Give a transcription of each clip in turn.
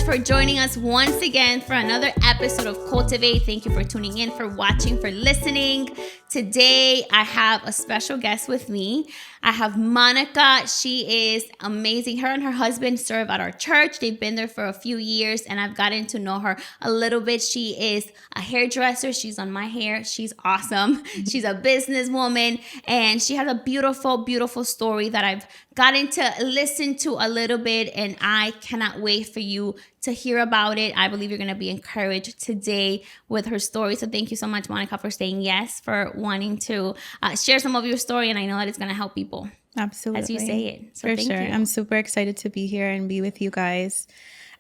for joining us once again for another episode of Cultivate. Thank you for tuning in, for watching, for listening. Today, I have a special guest with me. I have Monica. She is amazing. Her and her husband serve at our church. They've been there for a few years, and I've gotten to know her a little bit. She is a hairdresser. She's on my hair. She's awesome. She's a businesswoman, and she has a beautiful, beautiful story that I've gotten to listen to a little bit, and I cannot wait for you to hear about it. I believe you're going to be encouraged today with her story. So thank you so much, Monica, for saying yes, for wanting to share some of your story. And I know that it's going to help people. Absolutely. As you say it. So for thank sure. you. I'm super excited to be here and be with you guys.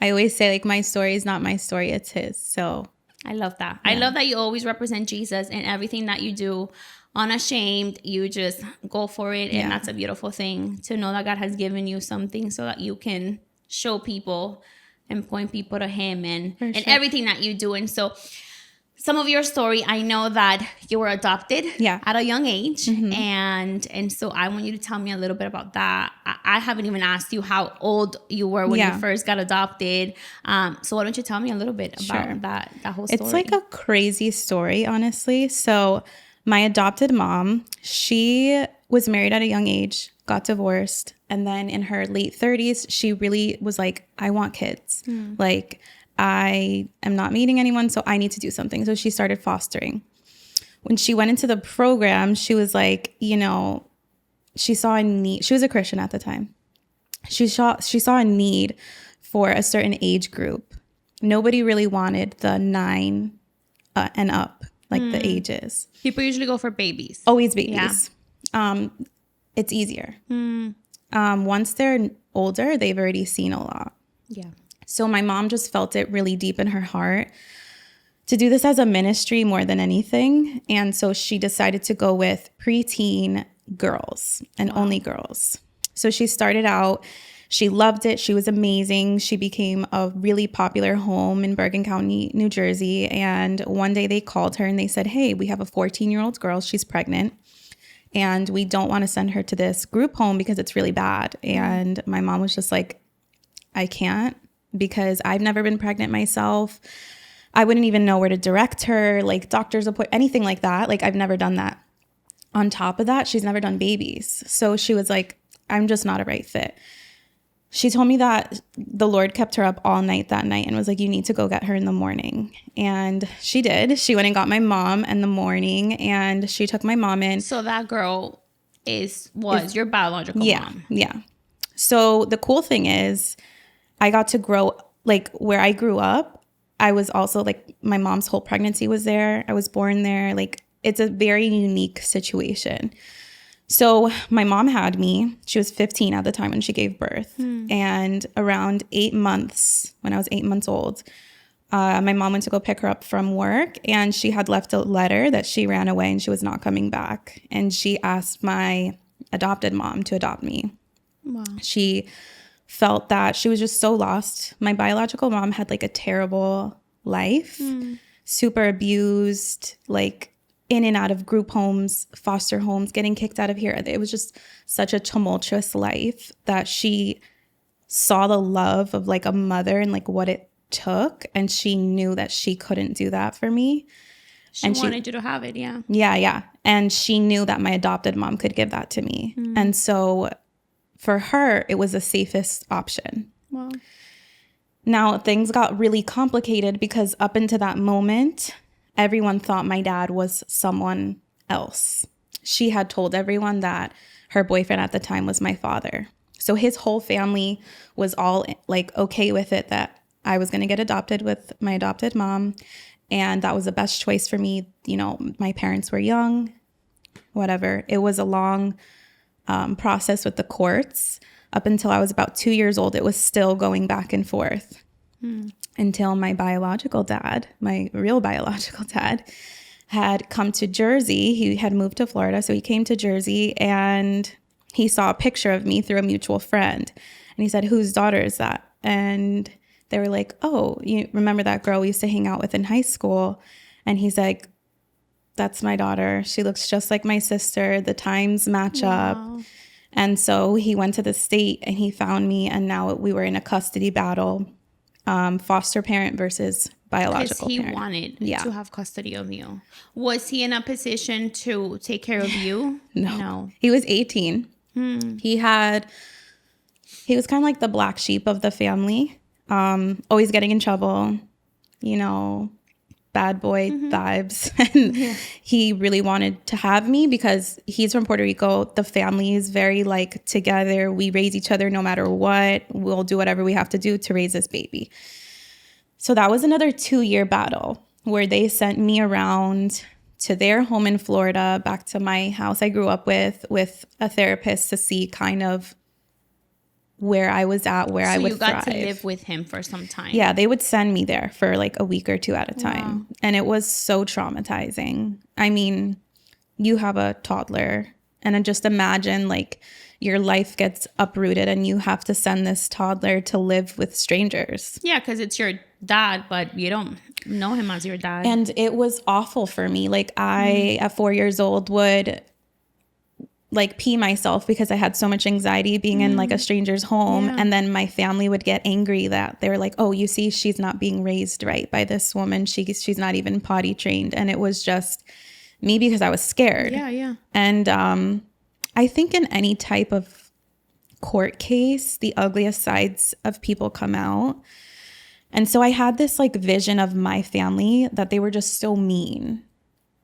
I always say, like, my story is not my story, it's his. So I love that. Yeah. I love that you always represent Jesus in everything that you do. Unashamed, you just go for it. And that's a beautiful thing to know that God has given you something so that you can show people and point people to him and everything that you do. And so some of your story, I know that you were adopted at a young age. Mm-hmm. And so I want you to tell me a little bit about that. I haven't even asked you how old you were when you first got adopted. So why don't you tell me a little bit about that whole story? It's like a crazy story, honestly. So my adopted mom, she was married at a young age, got divorced, and then in her late 30s, she really was like, I want kids. Like, I am not meeting anyone, so I need to do something. So she started fostering. When she went into the program, she was like, you know, she saw a need. She was a Christian at the time. She saw a need for a certain age group. Nobody really wanted the 9 and up, like the ages. People usually go for babies. Always babies. Yeah. It's easier. Once they're older, they've already seen a lot. Yeah. So my mom just felt it really deep in her heart to do this as a ministry more than anything. And so she decided to go with preteen girls and only girls. So she started out, she loved it. She was amazing. She became a really popular home in Bergen County, New Jersey. And one day they called her and they said, hey, we have a 14-year-old girl. She's pregnant. And we don't want to send her to this group home because it's really bad. And my mom was just like, I can't, because I've never been pregnant myself. I wouldn't even know where to direct her, like doctor's appointment, anything like that. Like, I've never done that. On top of that, she's never done babies. So she was like, I'm just not a right fit. She told me that the Lord kept her up all night that night and was like, you need to go get her in the morning. And she did. She went and got my mom in the morning, and she took my mom in. So that girl was your biological mom. Yeah. So the cool thing is I got to grow, like, where I grew up. I was also, like, my mom's whole pregnancy was there. I was born there. Like, it's a very unique situation. So my mom had me. She was 15 at the time when she gave birth. And around 8 months, when I was 8 months old, my mom went to go pick her up from work, and she had left a letter that she ran away and she was not coming back. And she asked my adopted mom to adopt me. Wow. She felt that she was just so lost. My biological mom had, like, a terrible life, super abused, like, in and out of group homes, foster homes, getting kicked out of here. It was just such a tumultuous life that she saw the love of, like, a mother and, like, what it took. And she knew that she couldn't do that for me. She wanted you to have it, yeah. Yeah. And she knew that my adopted mom could give that to me. And so for her, it was the safest option. Wow. Now, things got really complicated because up until that moment, everyone thought my dad was someone else. She had told everyone that her boyfriend at the time was my father. So his whole family was all, like, okay with it that I was going to get adopted with my adopted mom. And that was the best choice for me. You know, my parents were young, whatever. It was a long process with the courts. Up until I was about 2 years old, it was still going back and forth until my biological dad, my real biological dad, had come to Jersey. He had moved to Florida, so he came to Jersey, and he saw a picture of me through a mutual friend. And he said, whose daughter is that? And they were like, oh, you remember that girl we used to hang out with in high school? And he's like, that's my daughter. She looks just like my sister. The times match up. And so he went to the state and he found me, and now we were in a custody battle. foster parent versus Because biological he parent. wanted Yeah. to have custody of you. Was he in a position to take care of you? No. He was 18. He was kind of like the black sheep of the family. Always getting in trouble, you know, bad boy vibes. And he really wanted to have me because he's from Puerto Rico. The family is very like together. We raise each other no matter what. We'll do whatever we have to do to raise this baby. So that was another 2-year battle where they sent me around to their home in Florida, back to my house I grew up with a therapist to see kind of where I was at, where I would So you got thrive. to live with him for some time. Yeah, they would send me there for like a week or two at a time. Wow. And it was so traumatizing. I mean, you have a toddler, and then just imagine like your life gets uprooted and you have to send this toddler to live with strangers. Yeah, because it's your dad, but you don't know him as your dad. And it was awful for me. Like I, at 4 years old, would like pee myself because I had so much anxiety being in like a stranger's home. Yeah. And then my family would get angry that they were like, oh, you see, she's not being raised right by this woman. She's not even potty trained. And it was just me because I was scared. Yeah. And I think in any type of court case, the ugliest sides of people come out. And so I had this like vision of my family that they were just so mean.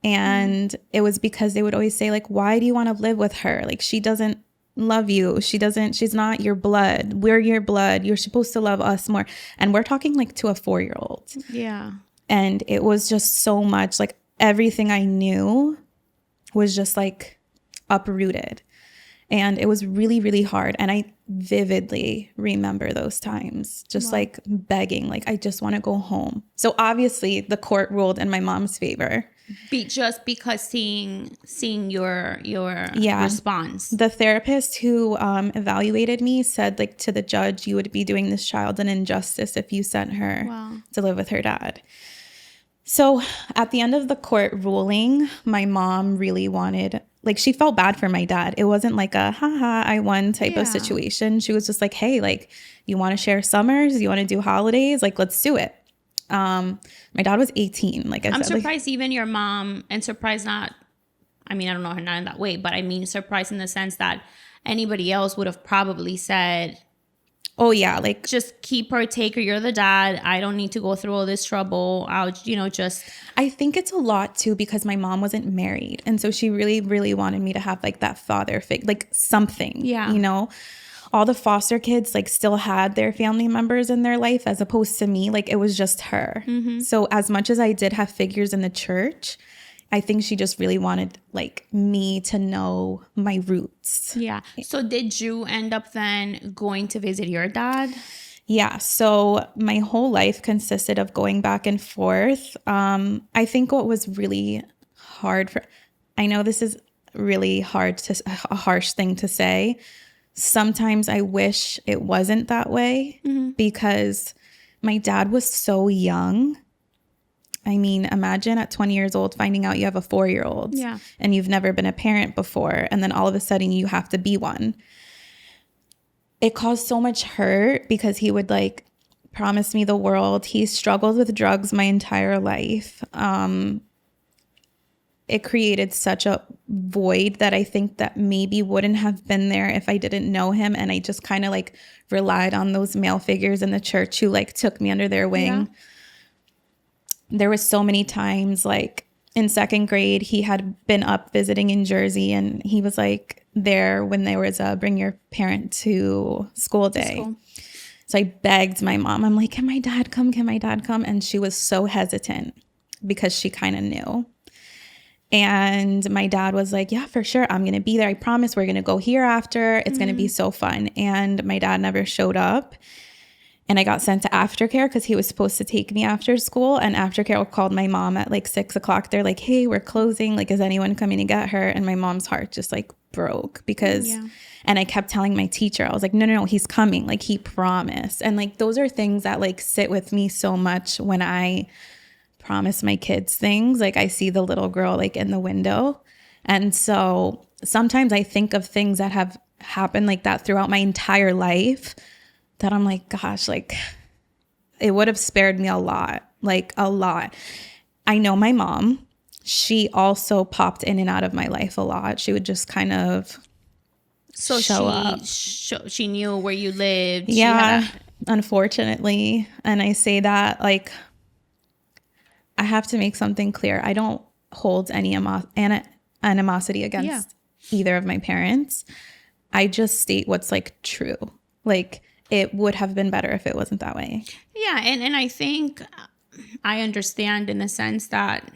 And it was because they would always say like, why do you want to live with her? Like, she doesn't love you. She's not your blood. We're your blood. You're supposed to love us more. And we're talking like to a 4-year-old. Yeah. And it was just so much like everything I knew was just like uprooted. And it was really, really hard. And I vividly remember those times, just like begging, like, I just want to go home. So obviously the court ruled in my mom's favor. Just because seeing your response. The therapist who evaluated me said like to the judge, you would be doing this child an injustice if you sent her to live with her dad. So at the end of the court ruling, my mom really wanted, like, she felt bad for my dad. It wasn't like a haha, I won type of situation. She was just like, hey, like, you want to share summers? You want to do holidays? Like, let's do it. My dad was 18. Like I'm said, surprised even your mom, and surprised not, I mean, I don't know her not in that way, but I mean, surprised in the sense that anybody else would have probably said, oh yeah, like, just keep her, take her, you're the dad. I don't need to go through all this trouble. I think it's a lot too, because my mom wasn't married. And so she really, really wanted me to have like that father figure, like something, you know, all the foster kids like still had their family members in their life, as opposed to me. Like, it was just her. So as much as I did have figures in the church, I think she just really wanted like me to know my roots. Yeah. So did you end up then going to visit your dad? Yeah. So my whole life consisted of going back and forth. I think what was really hard I know this is really a harsh thing to say. Sometimes I wish it wasn't that way, because my dad was so young. I mean, imagine at 20 years old finding out you have a 4-year-old and you've never been a parent before. And then all of a sudden you have to be one. It caused so much hurt because he would like promise me the world. He struggled with drugs my entire life. It created such a void that I think that maybe wouldn't have been there if I didn't know him. And I just kind of like relied on those male figures in the church who like took me under their wing. Yeah. There was so many times, like in 2nd grade, he had been up visiting in Jersey, and he was like there when there was a bring your parent to school day. So I begged my mom. I'm like, can my dad come? Can my dad come? And she was so hesitant because she kind of knew. And my dad was like, yeah, for sure. I'm going to be there. I promise we're going to go here after. It's going to be so fun. And my dad never showed up. And I got sent to aftercare because he was supposed to take me after school. And aftercare called my mom at like 6 o'clock. They're like, hey, we're closing. Like, is anyone coming to get her? And my mom's heart just like broke because, and I kept telling my teacher, I was like, no, he's coming. Like, he promised. And like, those are things that like sit with me so much when I promise my kids things. Like, I see the little girl like in the window. And so sometimes I think of things that have happened like that throughout my entire life, that I'm like, gosh, like, it would have spared me a lot, like a lot. I know my mom, she also popped in and out of my life a lot. She would just kind of So show up. she knew where you lived. Yeah, unfortunately. And I say that, like, I have to make something clear. I don't hold any animosity against either of my parents. I just state what's like true. Like, it would have been better if it wasn't that way. Yeah, and I think I understand in the sense that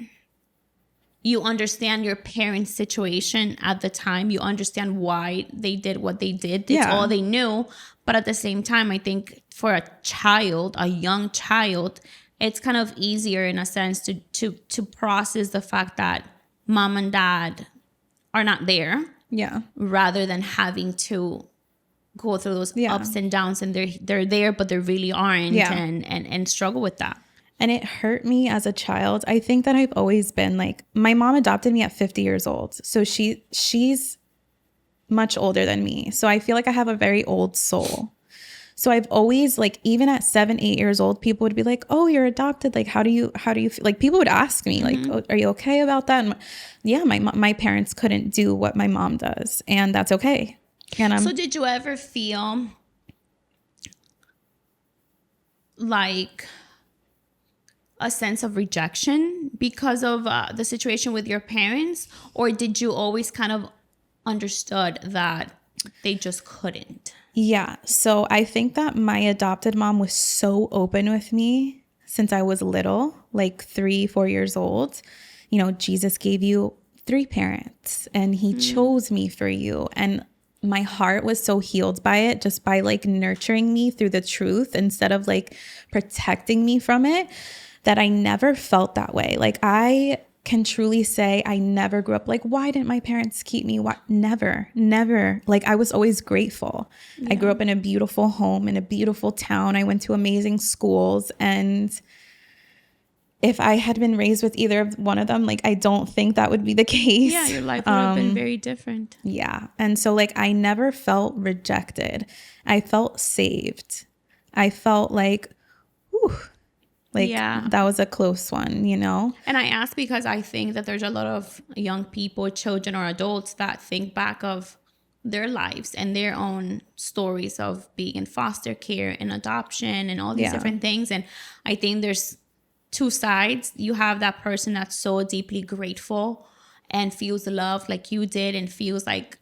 you understand your parents' situation at the time. You understand why they did what they did. It's all they knew. But at the same time, I think for a child, a young child, it's kind of easier in a sense to process the fact that mom and dad are not there. Yeah. Rather than having to go through those ups and downs, and they're there, but they really aren't, and struggle with that. And it hurt me as a child. I think that I've always been like, my mom adopted me at 50 years old. So she's much older than me. So I feel like I have a very old soul. So I've always, like, even at 7, 8 years old, people would be like, oh, you're adopted. Like, how do you feel? Like, people would ask me, like, oh, are you okay about that? And my parents couldn't do what my mom does, and that's okay. And so did you ever feel like a sense of rejection because of the situation with your parents, or did you always kind of understood that they just couldn't? Yeah. So I think that my adopted mom was so open with me since I was little, like 3, 4 years old. You know, Jesus gave you 3 parents and he chose me for you. And my heart was so healed by it, just by like nurturing me through the truth instead of like protecting me from it, that I never felt that way. Like, I can truly say I never grew up like, why didn't my parents keep me? Why? Never. Like, I was always grateful. Yeah. I grew up in a beautiful home in a beautiful town. I went to amazing schools. And if I had been raised with either of one of them, like, I don't think that would be the case. Yeah, your life would have been very different. Yeah. And so, like, I never felt rejected. I felt saved. I felt like, whew, like, that was a close one, you know? And I ask because I think that there's a lot of young people, children or adults, that think back of their lives and their own stories of being in foster care and adoption and all these different things. And I think there's 2 sides. You have that person that's so deeply grateful and feels love like you did and feels like,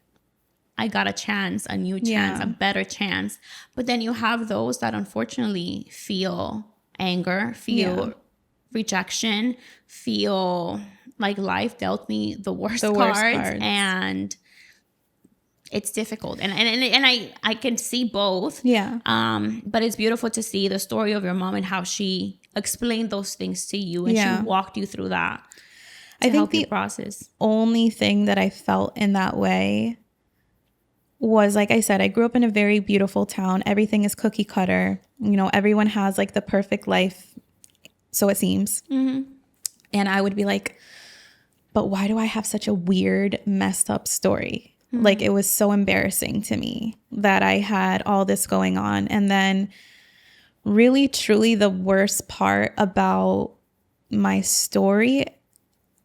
I got a chance, a new chance, a better chance. But then you have those that unfortunately feel anger, feel rejection, feel like life dealt me the worst cards, and it's difficult. And I can see both. Yeah. But it's beautiful to see the story of your mom and how she explained those things to you and she walked you through that. I think the process. Only thing that I felt in that way was, like I said, I grew up in a very beautiful town. Everything is cookie cutter. You know, everyone has like the perfect life, so it seems. Mm-hmm. And I would be like, but why do I have such a weird, messed up story? Mm-hmm. Like, it was so embarrassing to me that I had all this going on. And then really, truly, the worst part about my story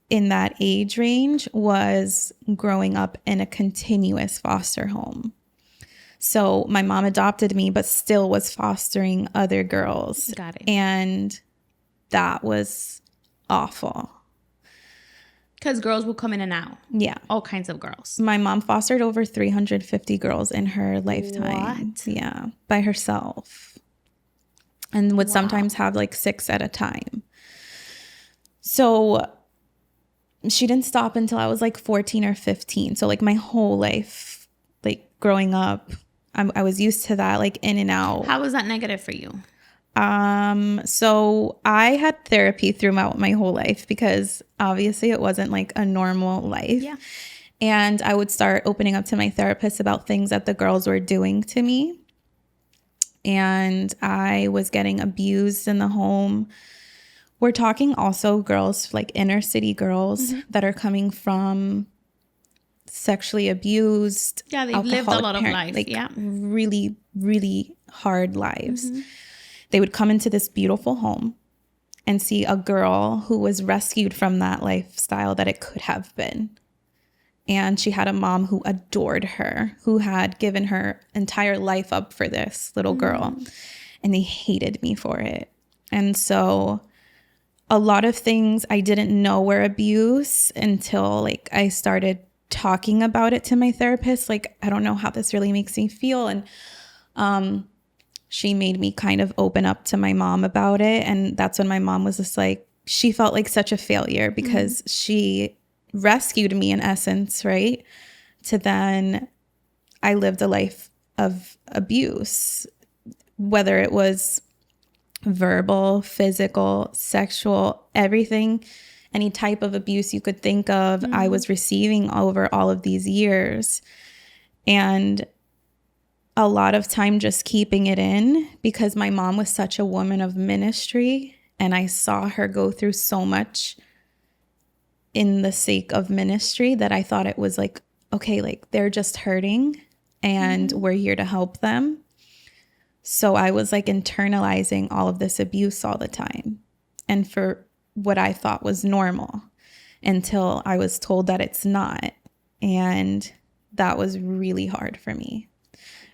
in that age range was growing up in a continuous foster home. So my mom adopted me, but still was fostering other girls. Got it. And that was awful. Because girls will come in and out. Yeah. All kinds of girls. My mom fostered over 350 girls in her lifetime. What? Yeah. By herself. And would sometimes have like 6 at a time. So she didn't stop until I was like 14 or 15. So like my whole life, like growing up, I was used to that, like in and out. How was that negative for you? So I had therapy throughout my whole life because obviously it wasn't like a normal life. Yeah. And I would start opening up to my therapist about things that the girls were doing to me. And I was getting abused in the home. We're talking also girls, like inner city girls that are coming from sexually abused. Yeah, they've lived a lot of life. Like really, really hard lives. Mm-hmm. They would come into this beautiful home and see a girl who was rescued from that lifestyle that it could have been. And she had a mom who adored her, who had given her entire life up for this little girl. And they hated me for it. And so a lot of things I didn't know were abuse until like I started talking about it to my therapist. Like, I don't know how this really makes me feel. And she made me kind of open up to my mom about it. And that's when my mom was just like, she felt like such a failure because she rescued me in essence, right? To then I lived a life of abuse, whether it was verbal, physical, sexual, everything, any type of abuse you could think of, I was receiving over all of these years. And a lot of time just keeping it in because my mom was such a woman of ministry and I saw her go through so much in the sake of ministry that I thought it was like, okay, like they're just hurting and we're here to help them. So I was like internalizing all of this abuse all the time and for what I thought was normal until I was told that it's not. And that was really hard for me.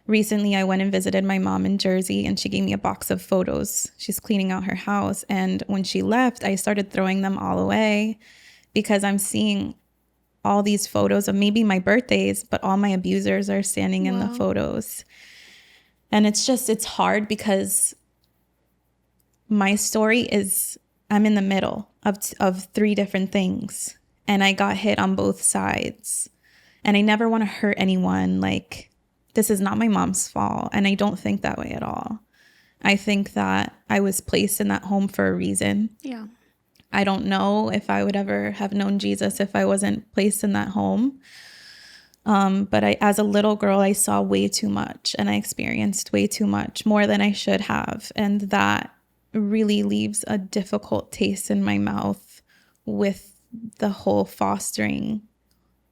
Recently, I went and visited my mom in Jersey and she gave me a box of photos. She's cleaning out her house. And when she left, I started throwing them all away because I'm seeing all these photos of maybe my birthdays, but all my abusers are standing in the photos. And it's hard because my story is, I'm in the middle of three different things. And I got hit on both sides. And I never want to hurt anyone. Like, this is not my mom's fault. And I don't think that way at all. I think that I was placed in that home for a reason. Yeah. I don't know if I would ever have known Jesus if I wasn't placed in that home. But as a little girl, I saw way too much and I experienced way too much, more than I should have. And that really leaves a difficult taste in my mouth with the whole fostering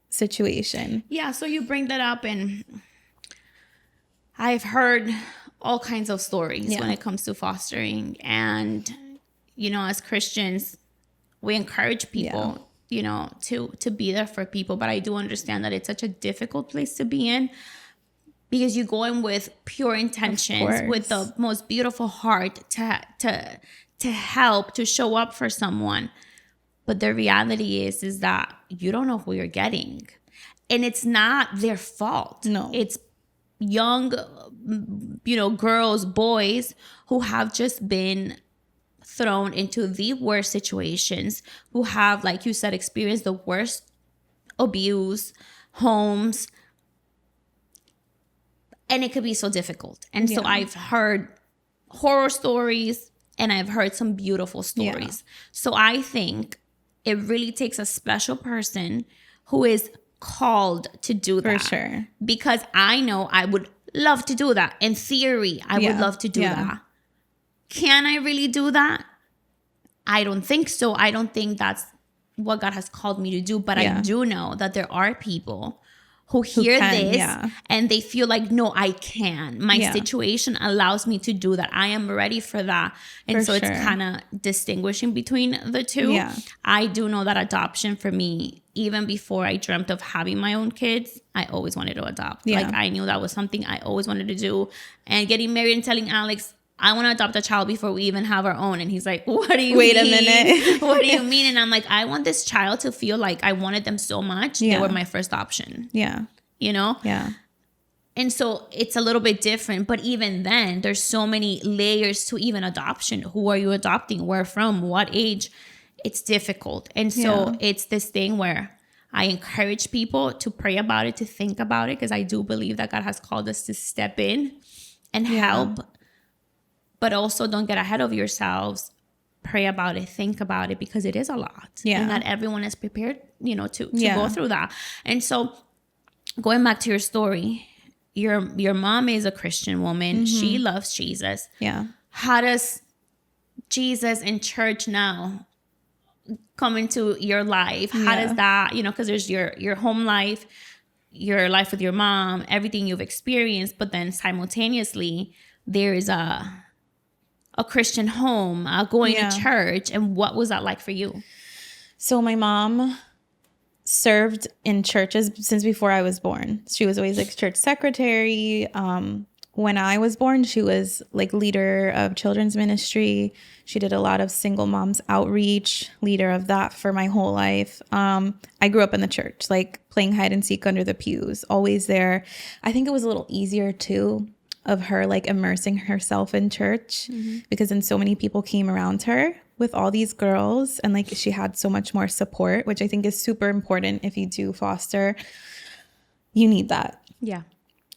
situation. Yeah, so you bring that up and I've heard all kinds of stories when it comes to fostering. And, you know, as Christians, we encourage people, you know, to be there for people. But I do understand that it's such a difficult place to be in because you go in with pure intentions, with the most beautiful heart to help, to show up for someone. But the reality is that you don't know who you're getting. And it's not their fault. No. It's young, you know, girls, boys who have just been thrown into the worst situations, who have, like you said, experienced the worst abuse, homes. And it could be so difficult. And so I've heard horror stories and I've heard some beautiful stories. So I think it really takes a special person who is called to do that. For sure. Because I know I would love to do that. In theory, I would love to do that. Can I really do that? I don't think so. I don't think that's what God has called me to do. But I do know that there are people who hear this and they feel like, no, I can. My situation allows me to do that. I am ready for that. And it's kind of distinguishing between the two. Yeah. I do know that adoption for me, even before I dreamt of having my own kids, I always wanted to adopt. Yeah. Like I knew that was something I always wanted to do. And getting married and telling Alex, I want to adopt a child before we even have our own. And he's like, what do you mean? Wait a minute. What do you mean? And I'm like, I want this child to feel like I wanted them so much. They were my first option. Yeah. You know? Yeah. And so it's a little bit different. But even then, there's so many layers to even adoption. Who are you adopting? Where from? What age? It's difficult. And so it's this thing where I encourage people to pray about it, to think about it, because I do believe that God has called us to step in and help. But also don't get ahead of yourselves. Pray about it, think about it, because it is a lot. Yeah. And not everyone is prepared, you know, to go through that. And so going back to your story, your mom is a Christian woman. Mm-hmm. She loves Jesus. Yeah. How does Jesus in church now come into your life? How does that, you know, because there's your home life, your life with your mom, everything you've experienced, but then simultaneously there is a a Christian home, going Yeah. to church, and what was that like for you? So my mom served in churches since before I was born. She was always like church secretary. When I was born, she was like leader of children's ministry. She did a lot of single moms outreach, leader of that for my whole life. I grew up in the church, like playing hide and seek under the pews, always there. I think it was a little easier too of her like immersing herself in church because then so many people came around her with all these girls, and like she had so much more support, which I think is super important. If you do foster, you need that. Yeah.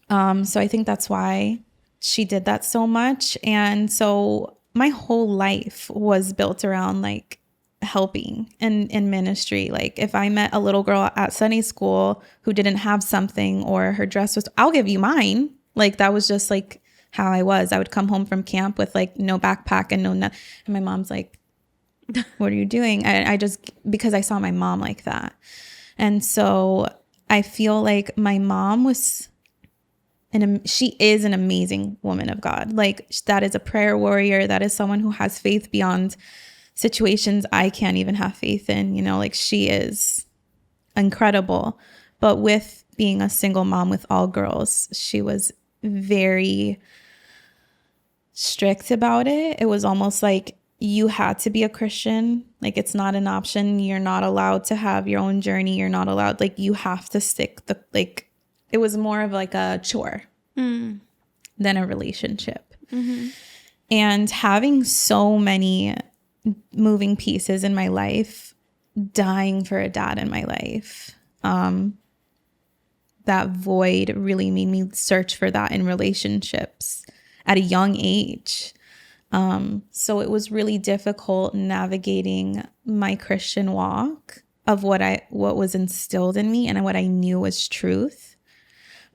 So I think that's why she did that so much. And so my whole life was built around like helping in ministry. Like if I met a little girl at Sunday school who didn't have something, or her dress was, I'll give you mine. Like that was just like how I was. I would come home from camp with like no backpack and and my mom's like, what are you doing? I just, because I saw my mom like that. And so I feel like my mom was she is an amazing woman of God. Like that is a prayer warrior. That is someone who has faith beyond situations I can't even have faith in, you know, like she is incredible. But with being a single mom with all girls, she was very strict about it. It was almost like you had to be a Christian. Like it's not an option. You're not allowed to have your own journey. You're not allowed, like you have to stick like it was more of like a chore than a relationship. And having so many moving pieces in my life, dying for a dad in my life, that void really made me search for that in relationships at a young age. So it was really difficult navigating my Christian walk of what was instilled in me and what I knew was truth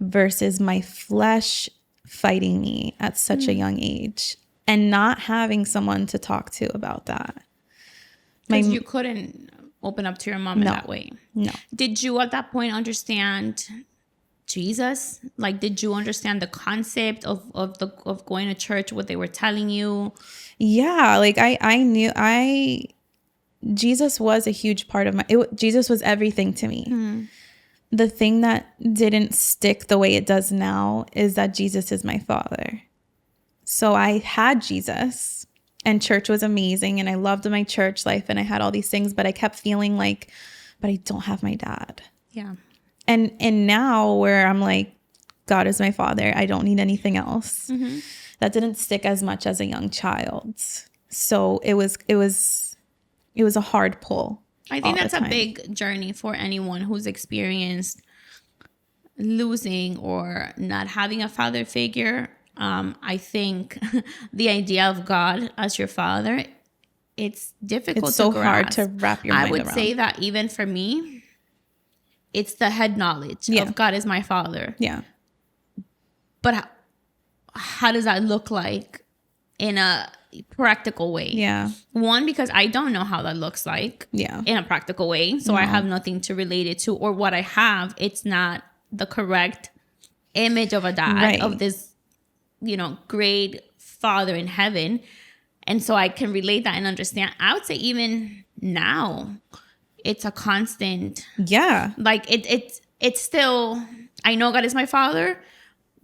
versus my flesh fighting me at such a young age and not having someone to talk to about that. Because you couldn't open up to your mom in No. that way. No. Did you at that point understand Jesus? Like, did you understand the concept of going to church, what they were telling you? Yeah, like I knew Jesus was a huge part of Jesus was everything to me. The thing that didn't stick the way it does now is that Jesus is my father. So I had Jesus and church was amazing and I loved my church life and I had all these things, but I kept feeling like, but I don't have my dad. Yeah. And now where I'm like, God is my father. I don't need anything else. That didn't stick as much as a young child. So it was a hard pull. I think that's a big journey for anyone who's experienced losing or not having a father figure. I think the idea of God as your father, it's difficult. It's so to hard grasp. to wrap your mind around. I would say that even for me, it's the head knowledge of God is my father. Yeah. But how does that look like in a practical way? Yeah. One, because I don't know how that looks like in a practical way. So I have nothing to relate it to, or what I have, it's not the correct image of a dad, of this, great father in heaven. And so I can relate that and understand. I would say even now, it's a constant. Yeah. Like it's still, I know God is my father,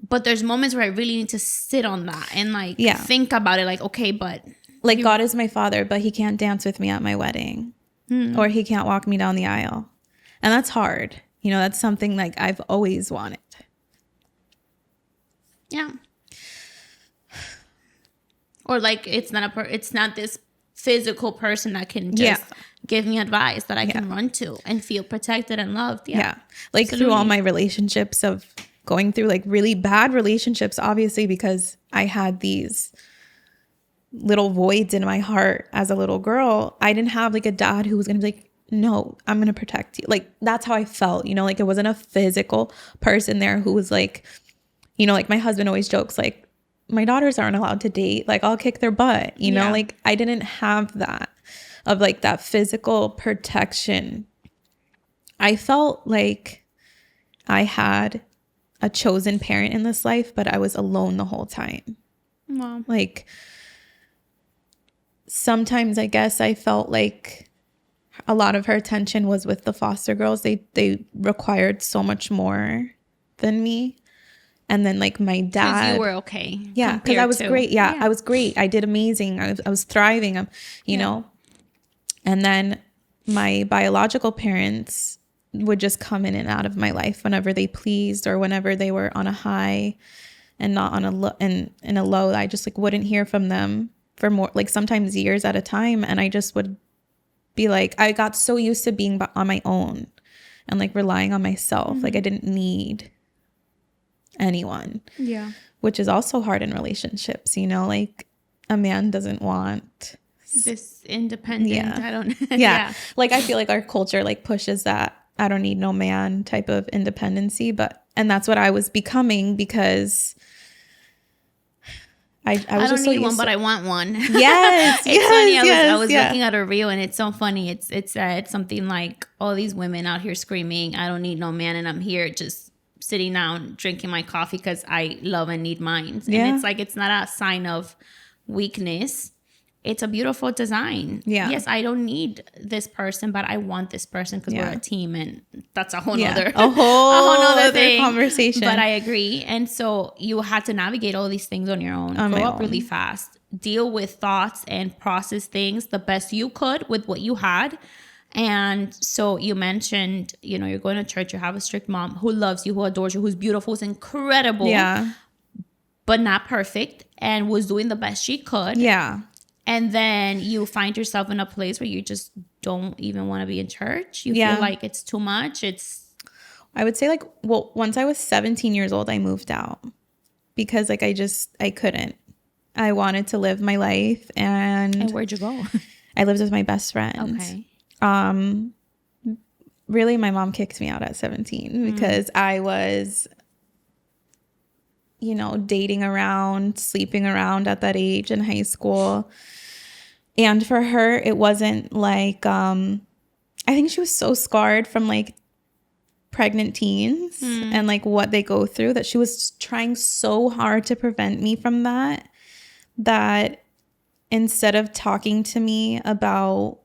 but there's moments where I really need to sit on that and think about it. Like, okay, but like God is my father, but he can't dance with me at my wedding or he can't walk me down the aisle. And that's hard. That's something like I've always wanted. Yeah. Or like, it's not this physical person that can just give me advice that I can run to and feel protected and loved. Yeah. Like Absolutely. through all my relationships of going through like really bad relationships, obviously, because I had these little voids in my heart as a little girl. I didn't have like a dad who was going to be like, no, I'm going to protect you. Like that's how I felt, like it wasn't a physical person there who was like, like my husband always jokes, like my daughters aren't allowed to date. Like I'll kick their butt, like I didn't have that of like that physical protection. I felt like I had a chosen parent in this life, but I was alone the whole time. Wow. Like sometimes I guess I felt like a lot of her attention was with the foster girls. They required so much more than me. And then like my dad, because you were okay. yeah, because I was great. Yeah, Yeah. I was great. I did amazing. I was thriving. You know. And then my biological parents would just come in and out of my life whenever they pleased, or whenever they were on a high and not on a low. And in a low, I just like wouldn't hear from them for more, like sometimes years at a time. And I just would be like, I got so used to being on my own and like relying on myself. Like I didn't need anyone. Yeah. Which is also hard in relationships, you know, like a man doesn't want This independent. Yeah. I don't. yeah. Like I feel like our culture like pushes that I don't need no man type of independency, and that's what I was becoming, because I was I don't just so need one, used but to, I want one. yes, It's funny. I was yeah. looking at a reel, and it's so funny. It's something like all these women out here screaming, "I don't need no man," and I'm here just sitting down drinking my coffee because I love and need mine. Yeah. And it's like, it's not a sign of weakness. It's a beautiful design. Yeah. Yes, I don't need this person, but I want this person because we're a team, and that's a whole Yeah. nother a whole other thing. conversation. But I agree. And so you had to navigate all these things on your own, grow up really fast, deal with thoughts and process things the best you could with what you had. And so you mentioned, you know, you're going to church, you have a strict mom who loves you, who adores you, who's beautiful, who's incredible, Yeah. but not perfect, and was doing the best she could. Yeah. And then you find yourself in a place where you just don't even want to be in church. You Yeah. feel like it's too much. I would say like, well, once I was 17 years old, I moved out because like I couldn't. I wanted to live my life, And where'd you go? I lived with my best friend. Okay. Really, my mom kicked me out at 17 because I was, you know, dating around, sleeping around at that age in high school. And for her, it wasn't like, I think she was so scarred from like pregnant teens and like what they go through, that she was trying so hard to prevent me from that instead of talking to me about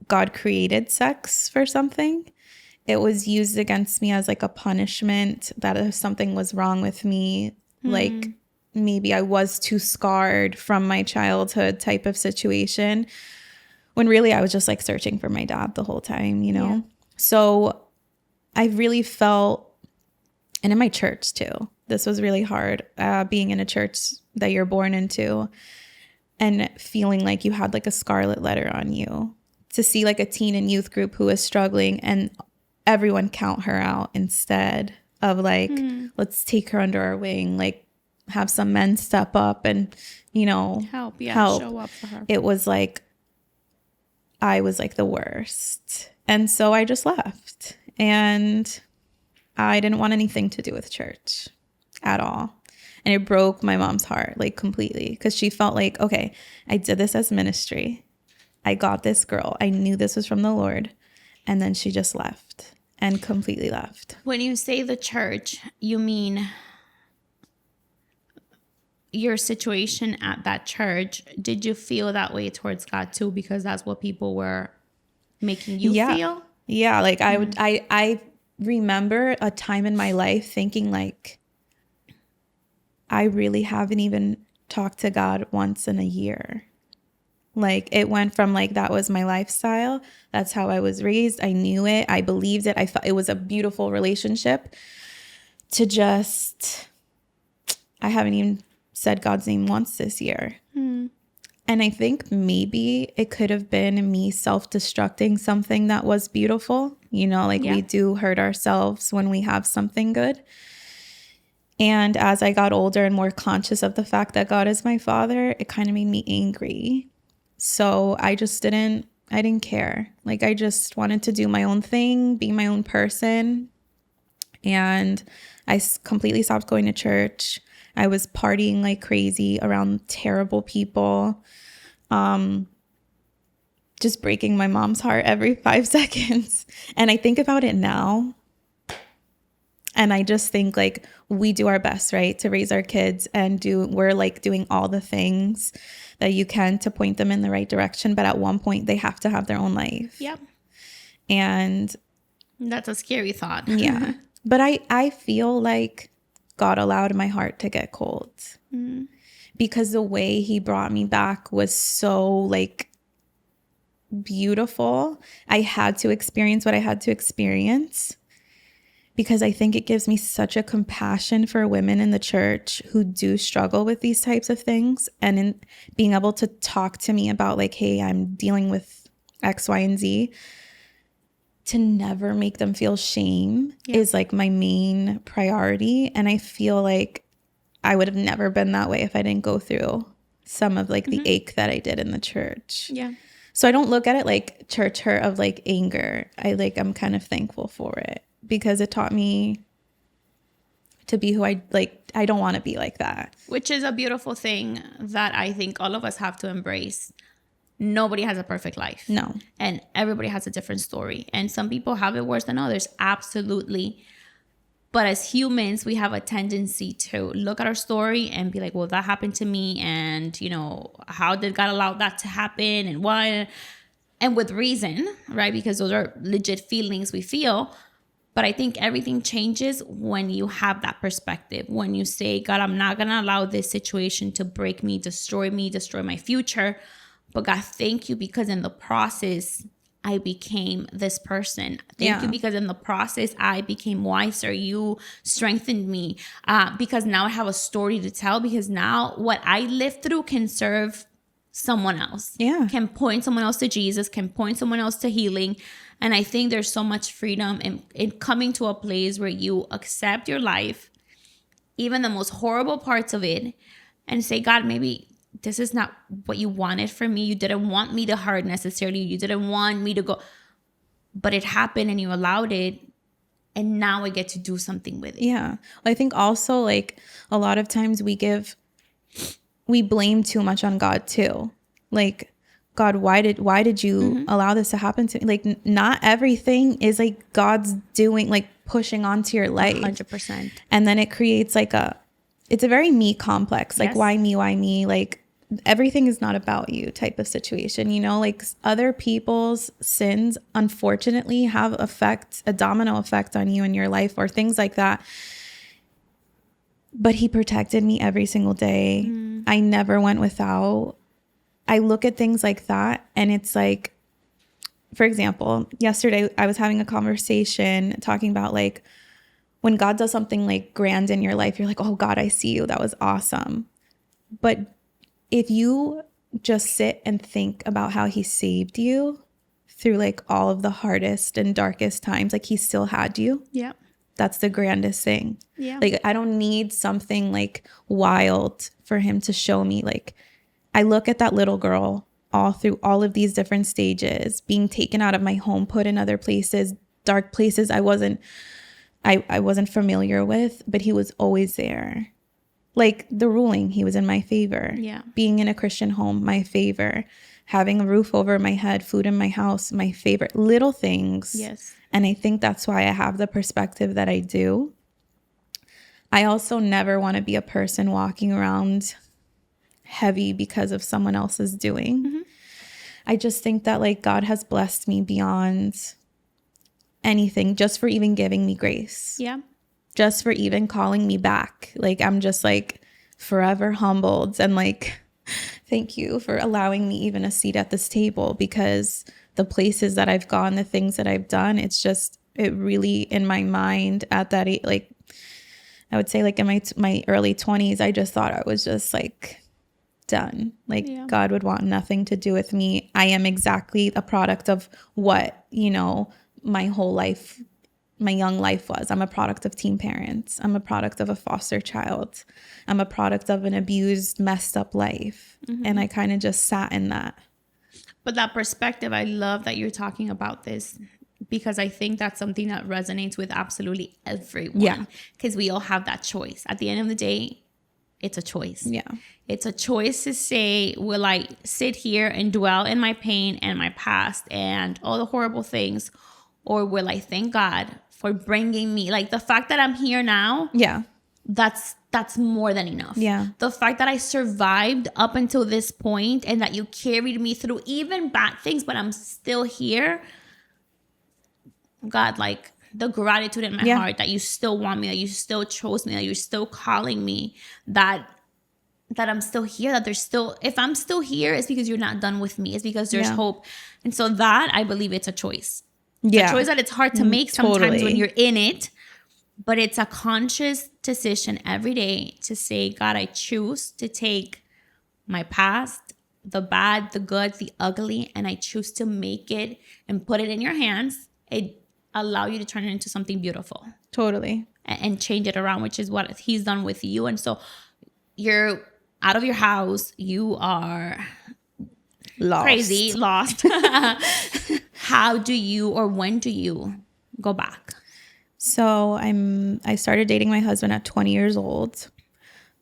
God created sex for something, it was used against me as like a punishment, that if something was wrong with me, like maybe I was too scarred from my childhood type of situation, when really I was just like searching for my dad the whole time, you know? Yeah. So I really felt, and in my church too, this was really hard, being in a church that you're born into and feeling like you had like a scarlet letter on you, to see like a teen and youth group who is struggling and everyone count her out instead of like, let's take her under our wing, like have some men step up and, you know, help. Show up for her. It was like, I was like the worst. And so I just left, and I didn't want anything to do with church at all. And it broke my mom's heart, like completely, because she felt like, okay, I did this as ministry. I got this girl. I knew this was from the Lord. And then she just left, and completely left. When you say the church, you mean your situation at that church. Did you feel that way towards God too? Because that's what people were making you feel? Yeah. Like I remember a time in my life thinking like, I really haven't even talked to God once in a year. Like it went from like, that was my lifestyle. That's how I was raised. I knew it. I believed it. I thought it was a beautiful relationship, to just, I haven't even said God's name once this year. And I think maybe it could have been me self-destructing something that was beautiful. You know, like we do hurt ourselves when we have something good. And as I got older and more conscious of the fact that God is my father, it kind of made me angry. So I didn't care. Like I just wanted to do my own thing, be my own person. And I completely stopped going to church. I was partying like crazy around terrible people. Just breaking my mom's heart every 5 seconds. And I think about it now, And I just think like we do our best, right, to raise our kids, and we're like doing all the things that you can to point them in the right direction. But at one point they have to have their own life. Yep. And That's a scary thought. yeah. But I feel like God allowed my heart to get cold because the way he brought me back was so like beautiful. I had to experience what I had to experience because I think it gives me such a compassion for women in the church who do struggle with these types of things, and in being able to talk to me about like, hey, I'm dealing with X, Y, and Z, to never make them feel shame is like my main priority. And I feel like I would have never been that way if I didn't go through some of like the ache that I did in the church. Yeah. So I don't look at it like church hurt of like anger. I'm kind of thankful for it because it taught me to be who I don't want to be like that. Which is a beautiful thing that I think all of us have to embrace. Nobody has a perfect life. No. And everybody has a different story. And some people have it worse than others. Absolutely. But as humans, we have a tendency to look at our story and be like, well, that happened to me. And, you know, how did God allow that to happen? And why? And with reason, right? Because those are legit feelings we feel. But I think everything changes when you have that perspective. When you say, God, I'm not going to allow this situation to break me, destroy my future. But God, thank you because in the process, I became this person. Thank you because in the process, I became wiser. You strengthened me because now I have a story to tell, because now what I lived through can serve someone else. Yeah. Can point someone else to Jesus, can point someone else to healing. And I think there's so much freedom in coming to a place where you accept your life, even the most horrible parts of it, and say, God, maybe this is not what you wanted for me. You didn't want me to hurt necessarily. You didn't want me to go. But it happened and you allowed it. And now I get to do something with it. Yeah. I think also like a lot of times we blame too much on God too. Like, God, why did you allow this to happen to me? Like, not everything is like God's doing, like pushing onto your life. 100%. And then it creates like it's a very me complex. Like, Yes. why me? Like, everything is not about you type of situation, you know, like other people's sins, unfortunately, have a domino effect on you in your life or things like that. But he protected me every single day. I never went without. I look at things like that and it's like, for example, yesterday I was having a conversation talking about like when God does something like grand in your life, you're like, oh God, I see you. That was awesome. But if you just sit and think about how he saved you through like all of the hardest and darkest times, like he still had you. Yeah. That's the grandest thing. Yeah. Like, I don't need something like wild for him to show me. Like, I look at that little girl all through all of these different stages, being taken out of my home, put in other places, dark places I wasn't familiar with, but he was always there. Like the ruling, he was in my favor. Yeah. Being in a Christian home, my favor. Having a roof over my head, food in my house, my favorite. Little things. Yes. And I think that's why I have the perspective that I do. I also never want to be a person walking around heavy because of someone else's doing. I just think that like God has blessed me beyond anything just for even giving me grace. Yeah. Just for even calling me back. Like, I'm just like forever humbled and like, thank you for allowing me even a seat at this table, because the places that I've gone, the things that I've done, it really in my mind at that age, like I would say like in my early 20s, I just thought I was just like done. Like God would want nothing to do with me. I am exactly a product of what, you know, my whole life, my young life was. I'm a product of teen parents. I'm a product of a foster child. I'm a product of an abused, messed up life. And I kind of just sat in that. But that perspective, I love that you're talking about this, because I think that's something that resonates with absolutely everyone. Yeah. Because we all have that choice. At the end of the day, it's a choice. Yeah. It's a choice to say, will I sit here and dwell in my pain and my past and all the horrible things? Or will I thank God for bringing me, like, the fact that I'm here now, Yeah. that's more than enough. Yeah. The fact that I survived up until this point and that you carried me through even bad things, but I'm still here. God, like, the gratitude in my Yeah. heart that you still want me, that you still chose me, that you're still calling me, that I'm still here, that there's still, if I'm still here, it's because you're not done with me. It's because there's Yeah. hope. And so that, I believe it's a choice. Yeah. A choice that it's hard to make sometimes Totally. when you're in it, but it's a conscious decision every day to say, God, I choose to take my past, the bad, the good, the ugly, and I choose to make it and put it in your hands. It allow you to turn it into something beautiful. Totally. And change it around, which is what he's done with you. And so you're out of your house. You are Lost. crazy, lost. How do you, or when do you go back? So I started dating my husband at 20 years old.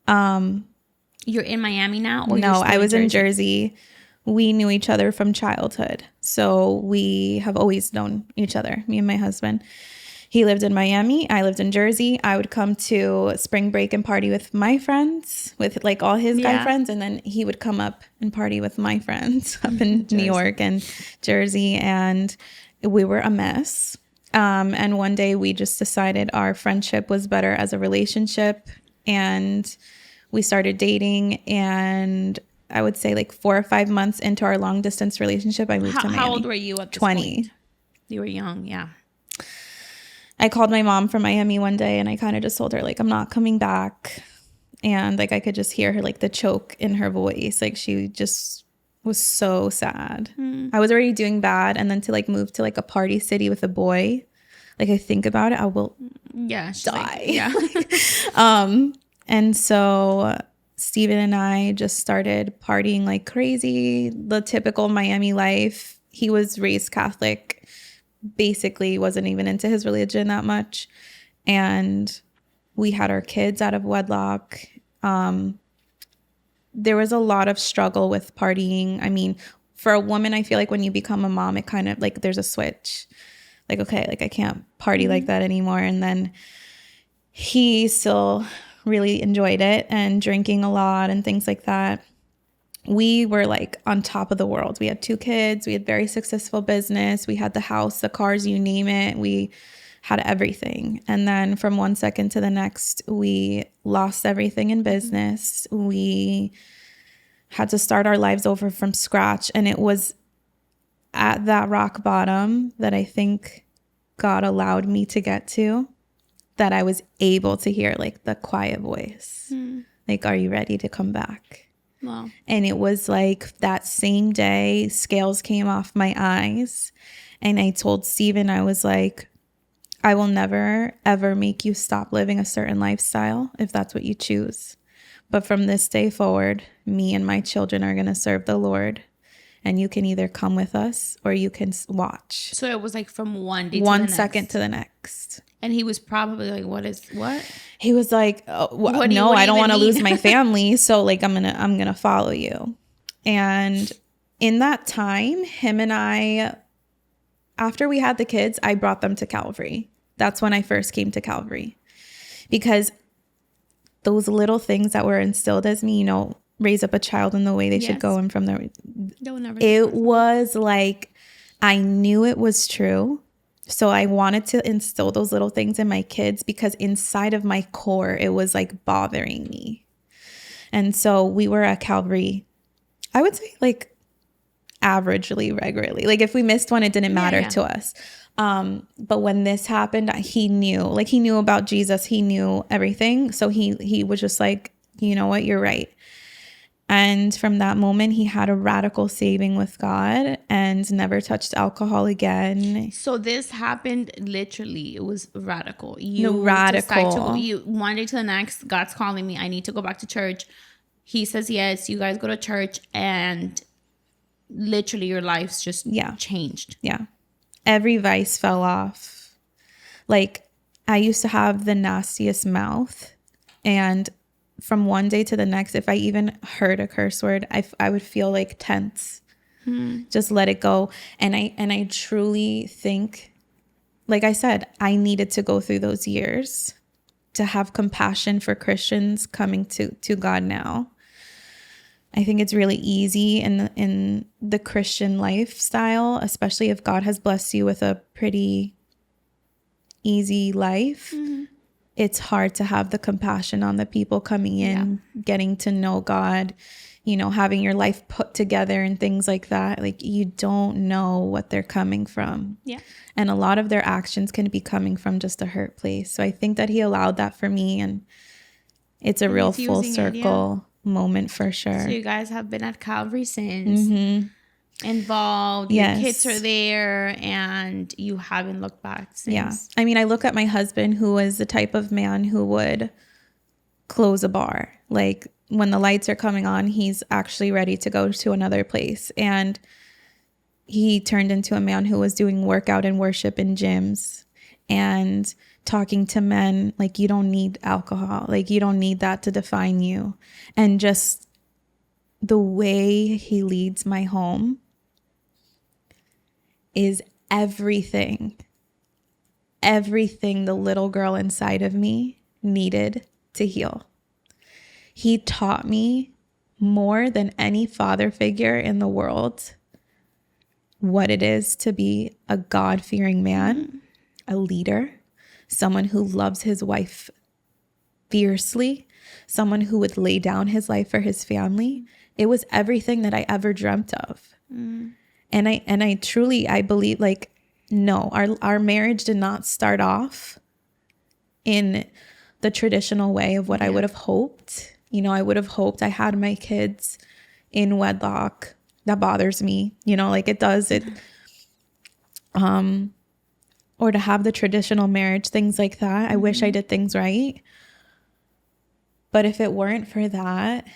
You're in Miami now? Or No, I was in Jersey. We knew each other from childhood. So we have always known each other, me and my husband. He lived in Miami. I lived in Jersey. I would come to spring break and party with my friends, with like all his guy friends. And then he would come up and party with my friends up in New York and Jersey. And we were a mess. And one day we just decided our friendship was better as a relationship. And we started dating. And I would say like 4 or 5 months into our long distance relationship, I moved to Miami. How old were you at this 20. point? You were young, yeah. I called my mom from Miami one day and I kind of just told her, like, I'm not coming back. And like, I could just hear her, like, the choke in her voice. Like, she just was so sad. I was already doing bad. And then to like move to like a party city with a boy, like, I think about it, I will die. And so Steven and I just started partying like crazy, the typical Miami life. He was raised Catholic, basically wasn't even into his religion that much. And we had our kids out of wedlock. There was a lot of struggle with partying. I mean, for a woman, I feel like when you become a mom, it kind of like there's a switch. Like, okay, like I can't party like that anymore. And then he still really enjoyed it and drinking a lot and things like that. We were like on top of the world. We had 2 kids. We had very successful business. We had the house, the cars, you name it. We had everything. And then from one second to the next, we lost everything in business. We had to start our lives over from scratch. And it was at that rock bottom that I think God allowed me to get to, that I was able to hear like the quiet voice. Like, are you ready to come back? Wow. And it was like that same day, scales came off my eyes. And I told Steven, I was like, I will never, ever make you stop living a certain lifestyle if that's what you choose. But from this day forward, me and my children are going to serve the Lord. And you can either come with us or you can watch. So it was like from one day to the One next. second to the next. And he was probably like, what? He was like, no, I don't want to lose my family. So like, I'm going to follow you. And in that time, him and I, after we had the kids, I brought them to Calvary. That's when I first came to Calvary, because those little things that were instilled as me, you know, raise up a child in the way they should go. And from there, it was like, I knew it was true. So I wanted to instill those little things in my kids, because inside of my core, it was like bothering me. And so we were at Calvary, I would say like averagely, regularly. Like if we missed one, it didn't matter to us. But when this happened, he knew about Jesus. He knew everything. So he was just like, you know what, you're right. And from that moment, he had a radical saving with God and never touched alcohol again. So this happened literally. It was radical. Radical. You one day to the next, God's calling me. I need to go back to church. He says yes. You guys go to church, and literally your lives just changed. Yeah. Every vice fell off. Like, I used to have the nastiest mouth, and from one day to the next, if I even heard a curse word, I would feel like tense. Just let it go. And I truly think like I said, I needed to go through those years to have compassion for Christians coming to God now. I think it's really easy in the Christian lifestyle, especially if God has blessed you with a pretty easy life. It's hard to have the compassion on the people coming in, getting to know God, having your life put together and things like that. Like, you don't know what they're coming from. Yeah. And a lot of their actions can be coming from just a hurt place. So I think that he allowed that for me, and it's a real full circle moment for sure. So you guys have been at Calvary since, involved, your kids are there, and you haven't looked back since. Yeah. I mean, I look at my husband, who was the type of man who would close a bar. Like, when the lights are coming on, he's actually ready to go to another place. And he turned into a man who was doing workout and worship in gyms and talking to men like, you don't need alcohol. Like, you don't need that to define you. And just the way he leads my home is everything the little girl inside of me needed to heal. He taught me more than any father figure in the world what it is to be a God-fearing man, a leader, someone who loves his wife fiercely, someone who would lay down his life for his family. It was everything that I ever dreamt of. And I truly, I believe, like, no, our marriage did not start off in the traditional way of what I would have hoped. I would have hoped I had my kids in wedlock. That bothers me, like it does. Or to have the traditional marriage, things like that. I wish I did things right. But if it weren't for that,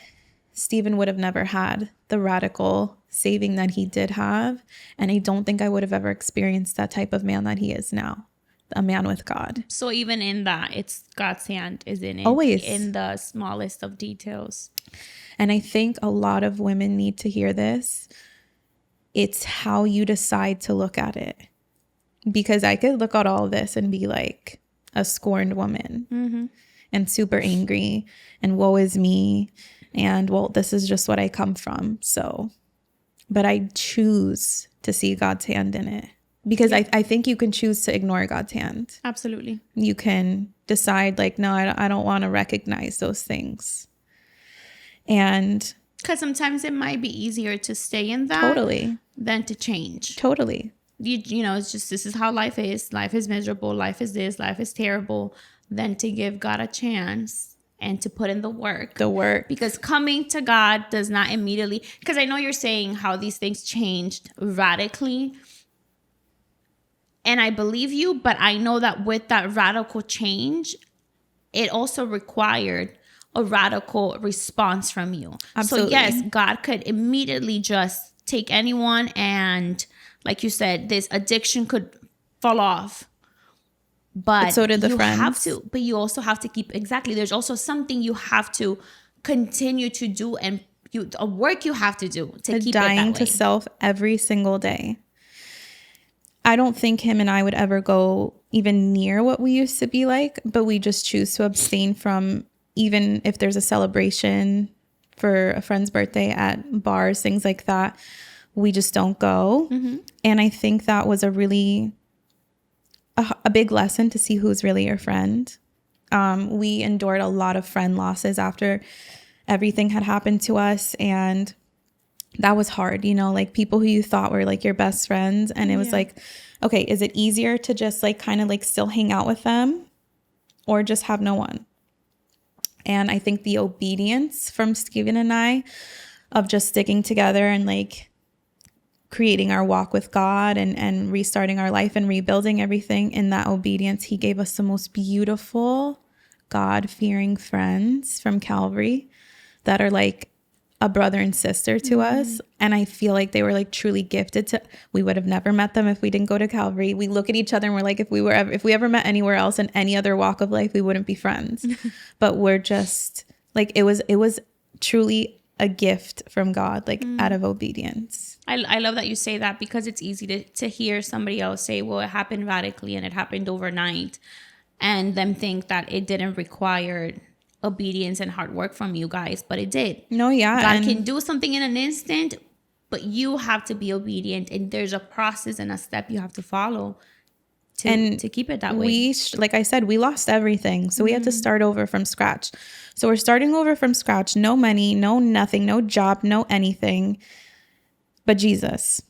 Stephen would have never had the radical saving that he did have. And I don't think I would have ever experienced that type of man that he is now, a man with God. So even in that, it's God's hand is in it. Always. In the smallest of details. And I think a lot of women need to hear this. It's how you decide to look at it. Because I could look at all of this and be like a scorned woman and super angry and woe is me. And well, this is just what I come from. So, but I choose to see God's hand in it, because I think you can choose to ignore God's hand. Absolutely. You can decide like, no, I don't want to recognize those things. And because sometimes it might be easier to stay in that totally than to change. Totally. It's just, this is how life is. Life is miserable. Life is this. Life is terrible. Than to give God a chance and to put in the work. Because coming to God does not immediately, because I know you're saying how these things changed radically. And I believe you, but I know that with that radical change, it also required a radical response from you. Absolutely. So yes, God could immediately just take anyone, and like you said, this addiction could fall off. But so did the friends. But you also have to keep, exactly. There's also something you have to continue to do, and a work you have to do to keep it that way. Dying to self every single day. I don't think him and I would ever go even near what we used to be like, but we just choose to abstain from, even if there's a celebration for a friend's birthday at bars, things like that, we just don't go. And I think that was a really a big lesson to see who's really your friend. We endured a lot of friend losses after everything had happened to us, and that was hard, like people who you thought were like your best friends. And it was like, okay, is it easier to just like kind of like still hang out with them or just have no one? And I think the obedience from Stephen and I of just sticking together and like creating our walk with God and restarting our life and rebuilding everything, in that obedience, he gave us the most beautiful, God-fearing friends from Calvary that are like a brother and sister to us. And I feel like they were like truly gifted to, we would have never met them if we didn't go to Calvary. We look at each other and we're like, if we ever met anywhere else in any other walk of life, we wouldn't be friends. But we're just like, it was truly a gift from God, like out of obedience. I love that you say that, because it's easy to hear somebody else say, well, it happened radically and it happened overnight, and them think that it didn't require obedience and hard work from you guys, but it did. No, yeah. God And can do something in an instant, but you have to be obedient, and there's a process and a step you have to follow to keep it that way. like I said, we lost everything. So we had to start over from scratch. So we're starting over from scratch. No money, no nothing, no job, no anything but Jesus.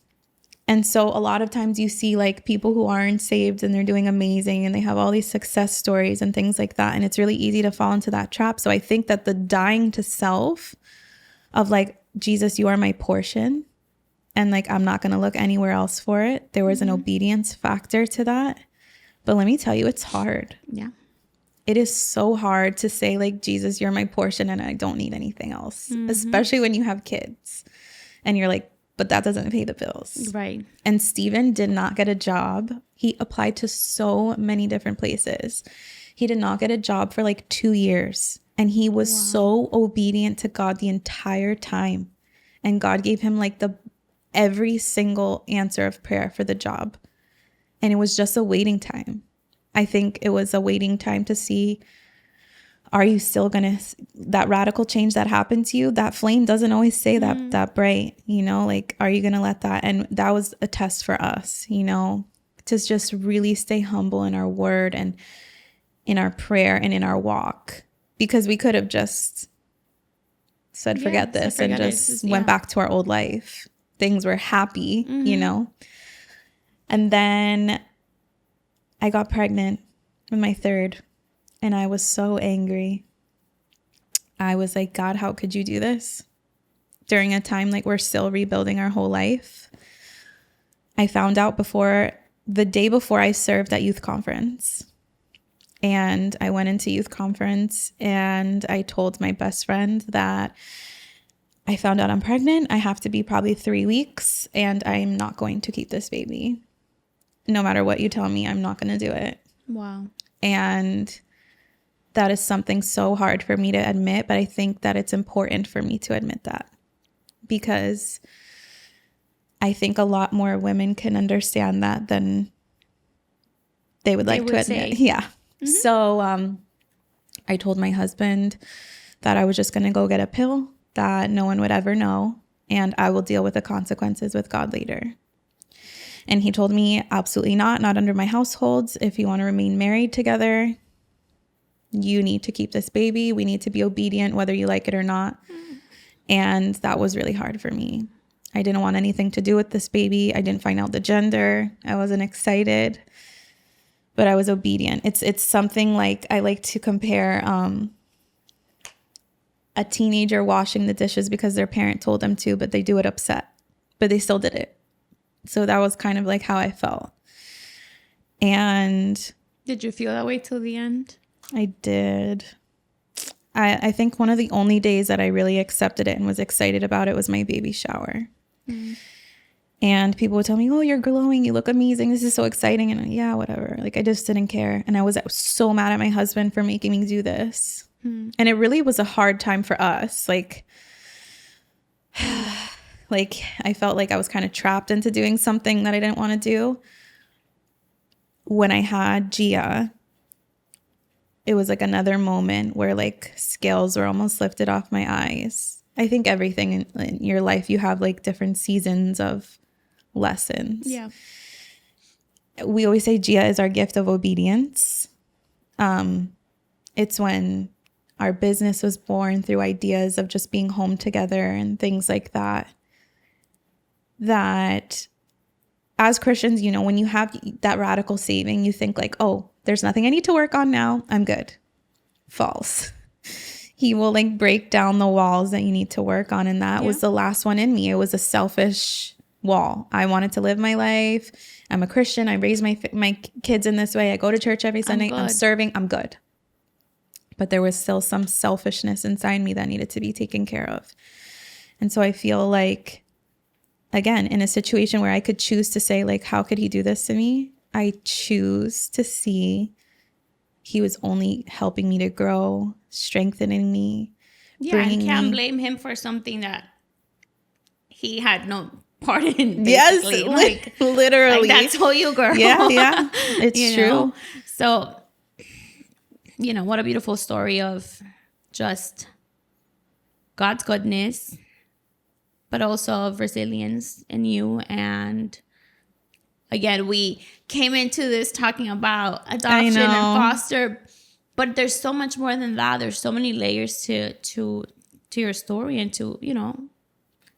And so a lot of times you see like people who aren't saved and they're doing amazing and they have all these success stories and things like that. And it's really easy to fall into that trap. So I think that the dying to self of like, Jesus, you are my portion, and like, I'm not going to look anywhere else for it. There was an obedience factor to that. But let me tell you, it's hard. Yeah. It is so hard to say like, Jesus, you're my portion and I don't need anything else, especially when you have kids and you're like, but that doesn't pay the bills. Right. And Stephen did not get a job. He applied to so many different places. He did not get a job for like 2 years. And he was so obedient to God the entire time. And God gave him like every single answer of prayer for the job. And it was just a waiting time. I think it was a waiting time to see, are you still going to, that radical change that happened to you, that flame doesn't always stay that bright, you know, like, are you going to let that? And that was a test for us, you know, to just really stay humble in our word and in our prayer and in our walk, because we could have just said, forget this and just went back to our old life. Things were happy, you know? And then I got pregnant with my third. And I was so angry. I was like, God, how could you do this? During a time like we're still rebuilding our whole life. I found out the day before I served at youth conference. And I went into youth conference and I told my best friend that I found out I'm pregnant. I have to be probably 3 weeks and I'm not going to keep this baby. No matter what you tell me, I'm not going to do it. Wow. And that is something so hard for me to admit, but I think that it's important for me to admit that, because I think a lot more women can understand that than they would like to admit. Yeah. So I told my husband that I was just going to go get a pill that no one would ever know, and I will deal with the consequences with God later. And he told me, absolutely not under my households. If you want to remain married together, you need to keep this baby. We need to be obedient, whether you like it or not. And that was really hard for me. I didn't want anything to do with this baby. I didn't find out the gender. I wasn't excited, but I was obedient. It's something like, I like to compare a teenager washing the dishes because their parent told them to, but they do it upset, but they still did it. So that was kind of like how I felt. And did you feel that way till the end? I did. I think one of the only days that I really accepted it and was excited about it was my baby shower. And people would tell me, oh, you're glowing. You look amazing. This is so exciting. And yeah, whatever. Like, I just didn't care. And I was so mad at my husband for making me do this. And it really was a hard time for us. Like I felt like I was kind of trapped into doing something that I didn't want to do. When I had Gia, it was like another moment where like scales were almost lifted off my eyes. I think everything in your life, you have like different seasons of lessons. Yeah. We always say Gia is our gift of obedience. It's when our business was born through ideas of just being home together and things like that. That as Christians, you know, when you have that radical saving, you think like, oh, there's nothing I need to work on now. I'm good. False. He will like break down the walls that you need to work on. And that was the last one in me. It was a selfish wall. I wanted to live my life. I'm a Christian. I raise my kids in this way. I go to church every Sunday. I'm serving. I'm good. But there was still some selfishness inside me that needed to be taken care of. And so I feel like, again, in a situation where I could choose to say, like, how could he do this to me? I choose to see he was only helping me to grow, strengthening me. Yeah, and can't blame him for something that he had no pardon, Yes, basically. Like literally. that's all you, girl. Yeah. It's You true. know? So, what a beautiful story of just God's goodness, but also of resilience in you. And again, we came into this talking about adoption and foster, but there's so much more than that. There's so many layers to your story and to,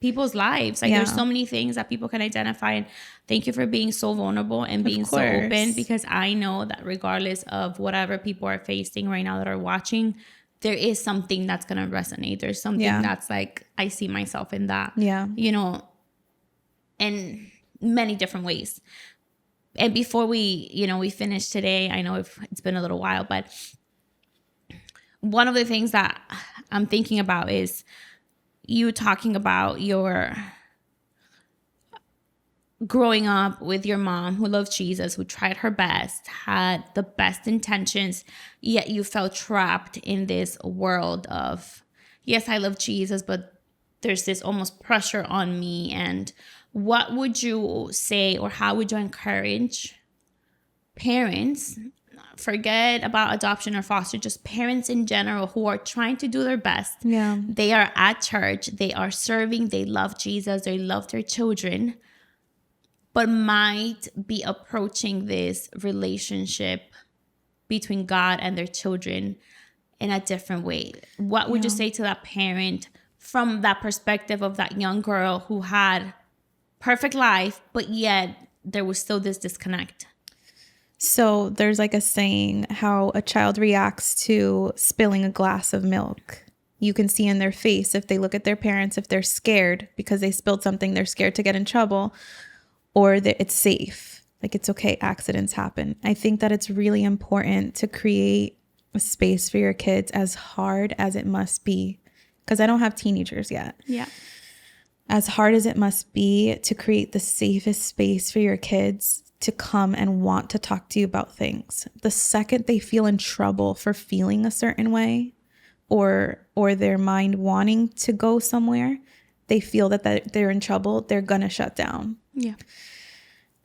people's lives. Like there's so many things that people can identify. And thank you for being so vulnerable and being so open, because I know that regardless of whatever people are facing right now that are watching, there is something that's going to resonate. There's something that's like, I see myself in that, in many different ways. And before we finish today, I know it's been a little while, but one of the things that I'm thinking about is you talking about your growing up with your mom who loved Jesus, who tried her best, had the best intentions, yet you felt trapped in this world of, yes, I love Jesus, but there's this almost pressure on me. And what would you say, or how would you encourage parents, forget about adoption or foster, just parents in general who are trying to do their best? They are at church, they are serving, they love Jesus, they love their children, but might be approaching this relationship between God and their children in a different way. What would you say to that parent from that perspective of that young girl who had perfect life, but yet there was still this disconnect? So there's like a saying, how a child reacts to spilling a glass of milk. You can see in their face if they look at their parents, if they're scared because they spilled something, they're scared to get in trouble, or that it's safe. Like, it's okay, accidents happen. I think that it's really important to create a space for your kids, as hard as it must be, because I don't have teenagers yet. Yeah. As hard as it must be to create the safest space for your kids to come and want to talk to you about things. The second they feel in trouble for feeling a certain way, or their mind wanting to go somewhere, they feel that they're in trouble, they're gonna shut down. Yeah.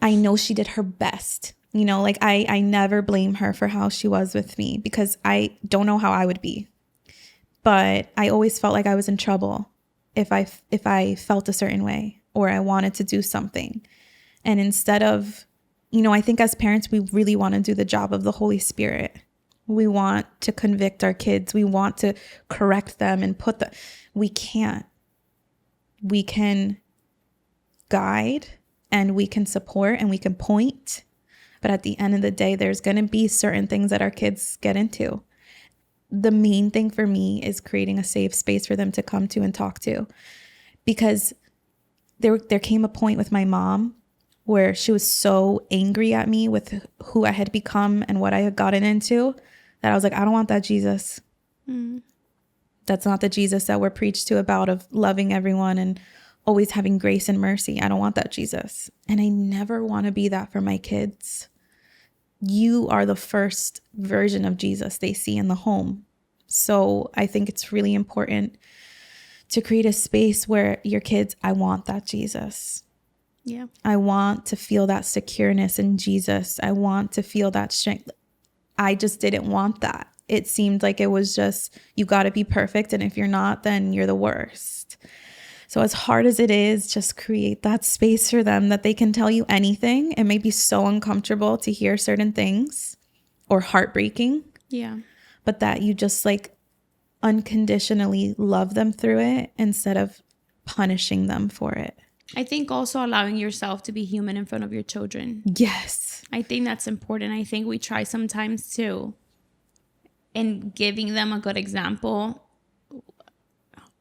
I know she did her best. Like I never blame her for how she was with me, because I don't know how I would be. But I always felt like I was in trouble if I felt a certain way, or I wanted to do something. And instead of, I think as parents, we really want to do the job of the Holy Spirit. We want to convict our kids. We want to correct them and we can't. We can guide and we can support and we can point. But at the end of the day, there's going to be certain things that our kids get into. The main thing for me is creating a safe space for them to come to and talk to. Because there came a point with my mom where she was so angry at me with who I had become and what I had gotten into, that I was like, I don't want that Jesus. That's not the Jesus that we're preached to about, of loving everyone and always having grace and mercy. I don't want that Jesus. And I never want to be that for my kids. You are the first version of Jesus they see in the home. So I think it's really important to create a space where your kids, I want that Jesus. Yeah. I want to feel that secureness in Jesus. I want to feel that strength. I just didn't want that. It seemed like it was just, you got to be perfect. And if you're not, then you're the worst. So as hard as it is, just create that space for them that they can tell you anything. It may be so uncomfortable to hear certain things or heartbreaking. Yeah. But that you just like unconditionally love them through it instead of punishing them for it. I think also allowing yourself to be human in front of your children. Yes. I think that's important. I think we try sometimes too. In giving them a good example,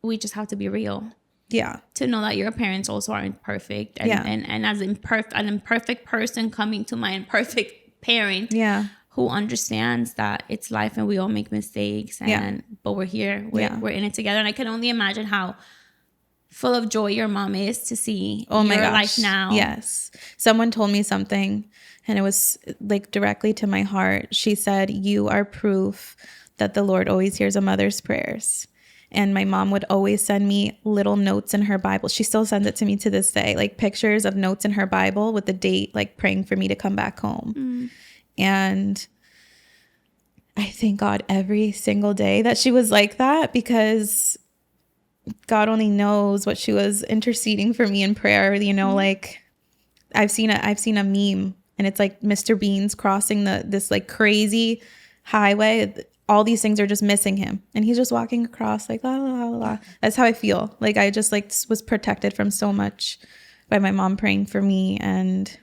we just have to be real. Yeah. To know that your parents also aren't perfect. And, and as an imperfect person coming to my imperfect parent. Yeah. Who understands that it's life and we all make mistakes. But we're here. We're in it together. And I can only imagine how full of joy your mom is to see your life now. Yes. Someone told me something and it was like directly to my heart. She said, you are proof that the Lord always hears a mother's prayers. And my mom would always send me little notes in her Bible. She still sends it to me to this day, like pictures of notes in her Bible with the date, like praying for me to come back home. And I thank God every single day that she was like that, because God only knows what she was interceding for me in prayer. You know, like I've seen a meme, and it's like Mr. Bean's crossing this like crazy highway. All these things are just missing him, and he's just walking across like la la la la. That's how I feel. Like I just like was protected from so much by my mom praying for me, and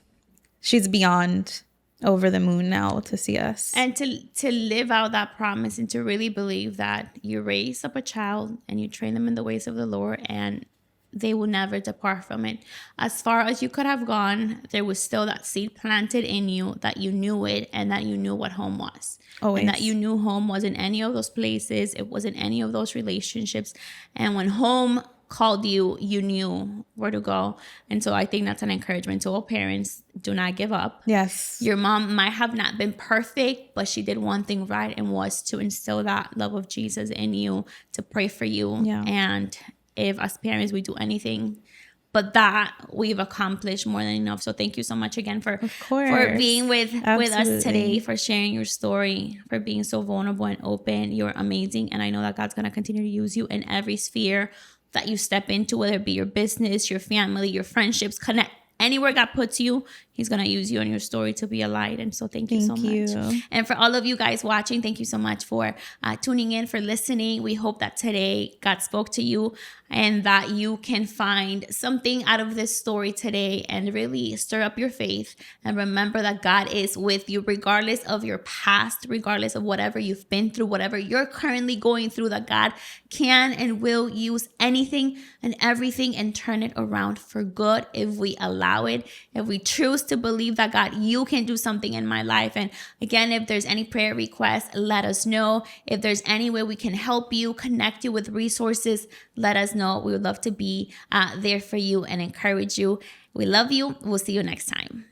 she's beyond over the moon now to see us. And to live out that promise, and to really believe that you raise up a child and you train them in the ways of the Lord, and they will never depart from it. As far as you could have gone, there was still that seed planted in you, that you knew it, and that you knew what home was. Always. And that you knew home wasn't any of those places. It wasn't any of those relationships. And when home called you, you knew where to go. And so I think that's an encouragement to all parents. Do not give up. Yes. Your mom might have not been perfect, but she did one thing right, and was to instill that love of Jesus in you, to pray for you. Yeah. And if as parents we do anything but that, we've accomplished more than enough. So thank you so much again for being with us today, for sharing your story, for being so vulnerable and open. You're amazing. And I know that God's going to continue to use you in every sphere that you step into, whether it be your business, your family, your friendships, connect. Anywhere God puts you, He's going to use you and your story to be a light. And so thank you so much. And for all of you guys watching, thank you so much for tuning in, for listening. We hope that today God spoke to you, and that you can find something out of this story today and really stir up your faith, and remember that God is with you regardless of your past, regardless of whatever you've been through, whatever you're currently going through, that God can and will use anything and everything and turn it around for good if we allow it, if we choose to believe that God, you can do something in my life. And again, if there's any prayer requests, let us know. If there's any way we can help you, connect you with resources, let us know. We would love to be there for you and encourage you. We love you. We'll see you next time.